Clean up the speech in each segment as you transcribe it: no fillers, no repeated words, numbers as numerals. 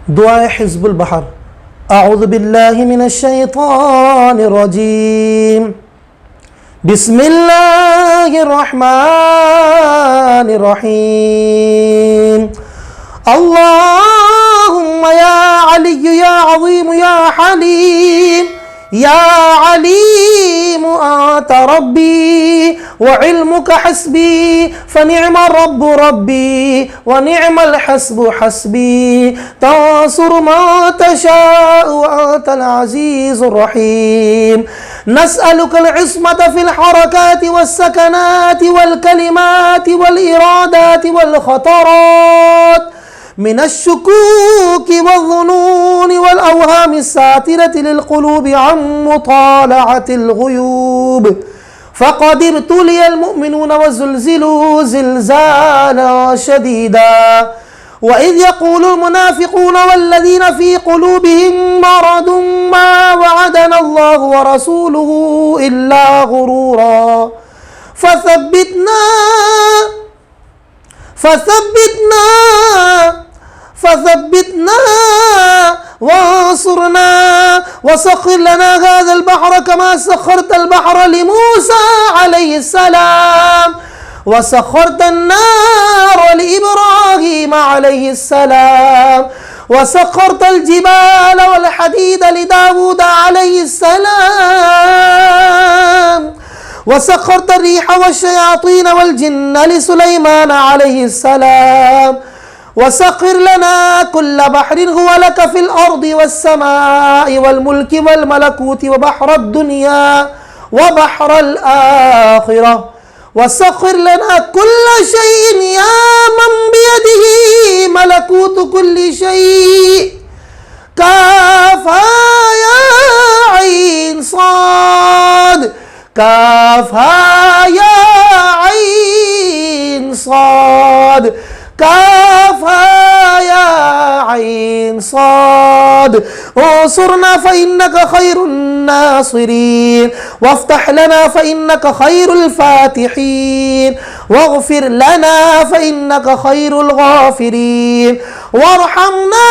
دعاء حزب البحر. أعوذ بالله من الشيطان الرجيم. بسم الله الرحمن الرحيم. اللهم يا علي يا عظيم يا حليم يا عليم أنت ربي وعلمك حسبي فنعم الرب ربي ونعم الحسب حسبي تنصر ما تشاء وأنت العزيز الرحيم. نسألك العصمة في الحركات والسكنات والكلمات والإرادات والخطرات من الشكوك والظنون والأوهام الساترة للقلوب عن مطالعة الغيوب. فقد ابتلي المؤمنون وزلزلوا زلزالا شديدا. وإذ يقول المنافقون والذين في قلوبهم مرض ما وعدنا الله ورسوله إلا غرورا. فثبتنا وانصرنا وسخر لنا هذا البحر كما سخرت البحر لموسى عليه السلام وسخرت النار لإبراهيم عليه السلام وسخرت الجبال والحديد لداود عليه السلام وسخرت الريح والشياطين والجن لسليمان عليه السلام وسخر لنا كل بحر هو لك في الأرض والسماء والملك والملكوت وبحر الدنيا وبحر الآخرة وسخر لنا كل شيء يا من بيده ملكوت كل شيء. كافها يا عين صاد كافها يا عين صاد كافها يا عين صاد. انصرنا فإنك خير الناصرين وافتح لنا فإنك خير الفاتحين واغفر لنا فإنك خير الغافرين وارحمنا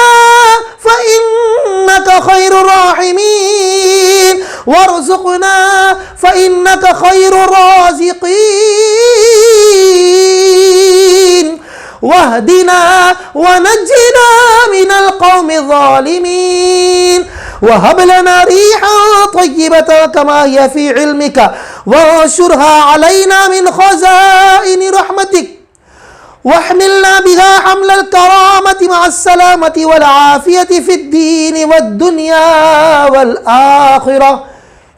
فإنك خير الراحمين وارزقنا فإنك خير الرازقين واهدنا ونجنا من القوم الظالمين وهب لنا ريحا طيبة كما هي في علمك وانشرها علينا من خزائن رحمتك واحملنا بها حمل الكرامة مع السلامة والعافية في الدين والدنيا والآخرة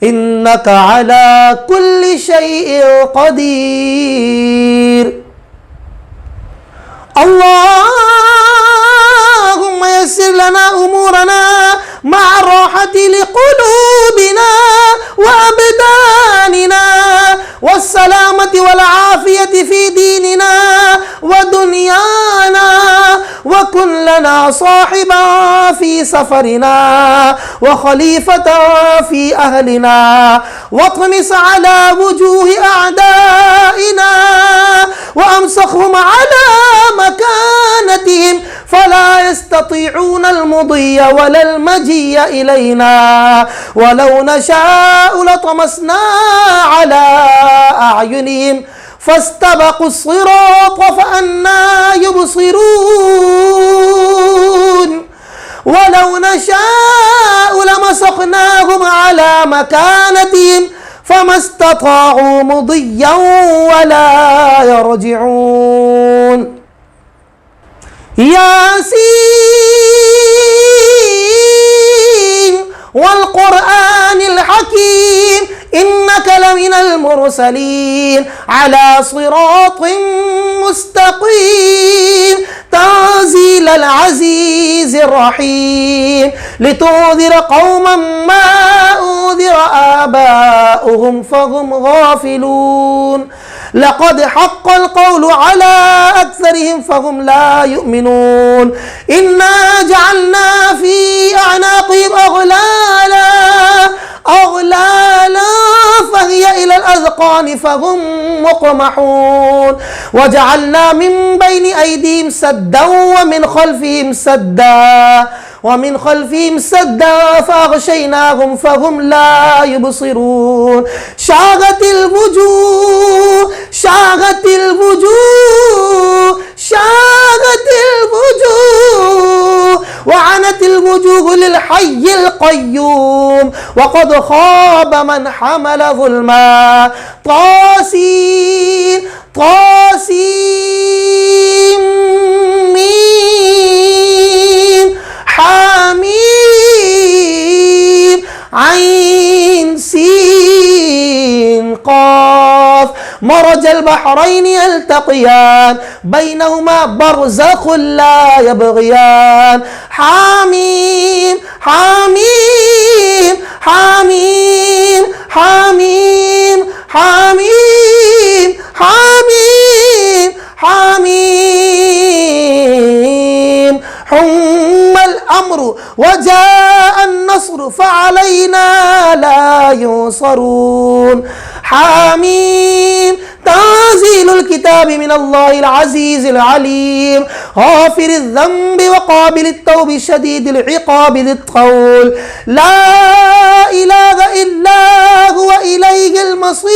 إنك على كل شيء قدير. اللهم يسر لنا أمورنا مع الراحة لقلوبنا وأبداننا والسلامة والعافية في ديننا ودنيانا وكن لنا صاحبا في سفرنا وخليفة في أهلنا واطمس على وجوه أعدائنا وأمسخهم على مكانتهم فلا يستطيعون المضي ولا المجيء إلينا ولو نشاء لطمسنا على أعينهم فاستبقوا الصراط فأنى يبصرون ولو نشاء لمسخناهم على مكانتهم فما استطاعوا مضيا ولا يرجعون. ياسين والقرآن الحكيم إنك لمن المرسلين على صراط مستقيم تنزيل العزيز الرحيم لتنذر قوما ما أنذر آباؤهم فهم غافلون. لقد حق القول على أكثرهم فهم لا يؤمنون. إنا جعلنا في أعناقهم أغلالا فهي إلى الأذقان الأذقان فهم مقمحون وجعلنا من بين أيديهم سدا ومن خلفهم سدا فأغشيناهم فهم لا يبصرون شاغت الوجوه وعنت الوجوه للحي القيوم وقد خاب من حمل ظلما طاسين حميم عين سين قاف مرج البحرين يلتقيان بينهما برزخ لا يبغيان حميم حميم حميم حميم حميم حميم حميم حم الأمر وجاء النصر فعلينا لا ينصرون حميم تنزيل الكتاب من الله العزيز العليم غافر الذنب وقابل التوب شديد العقاب ذي الطول لا إله إلا هو إليه المصير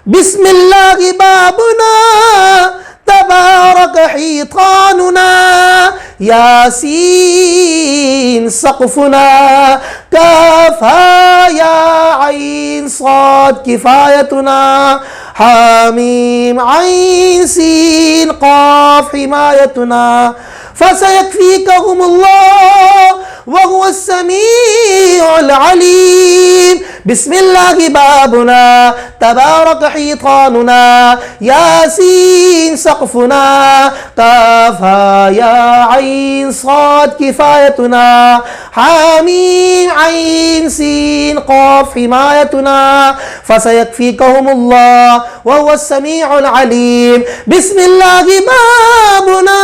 بسم الله بابنا تبارك حيطاننا ياسين سقفنا كافها يا عين صاد كفايتنا حميم عين سين قاف حمايتنا فسيكفيكهم الله وهو السميع العليم بسم الله بابنا تبارك حيطاننا ياسين سقفنا كافها يا عين صاد كفايتنا حميم عين سين قاف حمايتنا فسيكفيكهم الله وهو السميع العليم بسم الله بابنا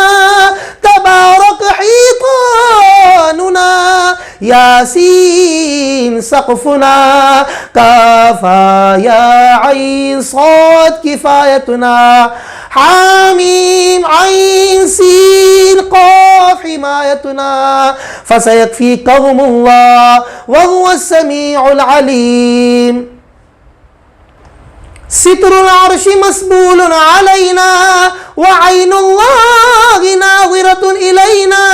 تبارك حيطاننا ياسين سقفنا كافها يا عين صاد كفايتنا حميم عين سين قاف حمايتنا فسيكفيكهم الله وهو السميع العليم ستر العرش مسبول علينا وعين الله ناظرة إلينا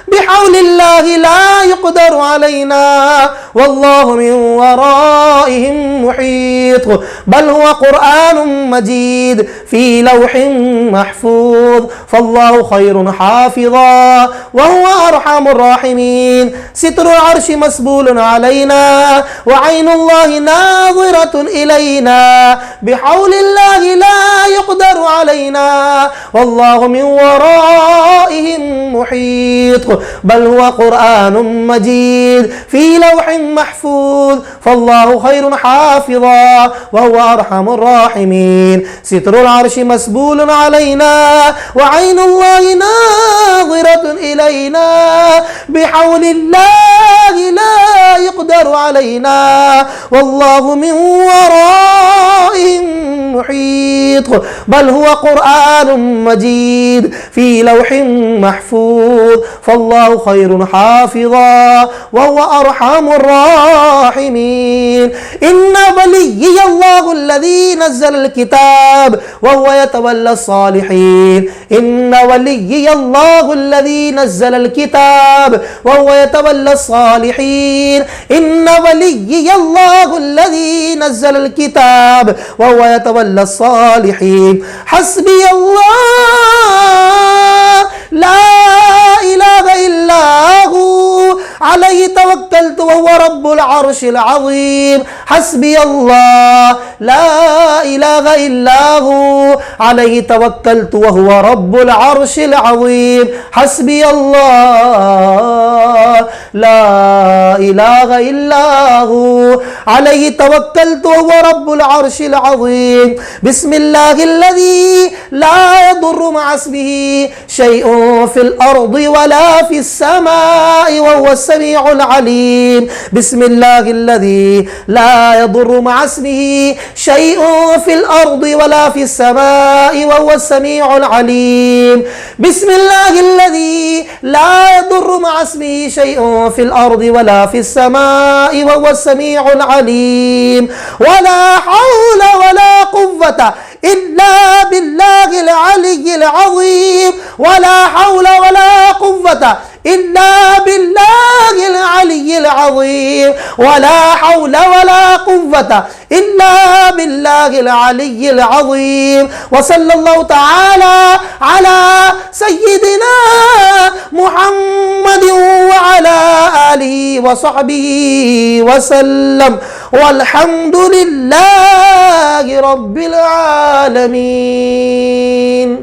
بحول الله لا يقدر علينا والله من ورائهم محيط بل هو قرآن مجيد في لوح محفوظ فالله خير حافظا وهو أرحم الراحمين ستر العرش مسبول علينا وعين الله ناظرة إلينا بحول الله لا يقدر علينا والله من ورائهم محيط بل هو قرآن مجيد في لوح محفوظ فالله خير حافظا وهو أرحم الراحمين ستر العرش مسبول علينا وعين الله ناظرة إلينا بحول الله لا يقدر علينا والله من ورائهم محيط بل هو قرآن مجيد في لوح محفوظ فالله خير حافظا وهو أرحم الراحمين إن وليي الله الذي نزل الكتاب وهو يتولى الصالحين إن وليي الله الذي نزل الكتاب وهو يتولى الصالحين إن وليي الله الذي نزل الكتاب وهو يتولى الصالحين حسبي الله لا إله إلا هو عليه توكلت وهو رب العرش العظيم حسبي الله لا إله إلا هو عليه توكلت وهو رب العرش العظيم حسبي الله لا إله إلا هو عليه توكلت وهو رب العرش العظيم بسم الله الذي لا يضر مع اسمه شيء في الأرض ولا في السماء وهو السميع العليم بسم الله الذي لا يضر مع اسمه شيء في الأرض ولا في السماء وهو السميع العليم بسم الله الذي لا يضر مع اسمه شيء في الأرض ولا في السماء وهو السميع العليم ولا حول ولا قوة إلا بالله العلي العظيم ولا حول ولا قوة إلا بالله العلي العظيم ولا حول ولا قوة إلا بالله العلي العظيم وصلى الله تعالى على سيدنا محمد وعلى آله وصحبه وسلم والحمد لله رب العالمين.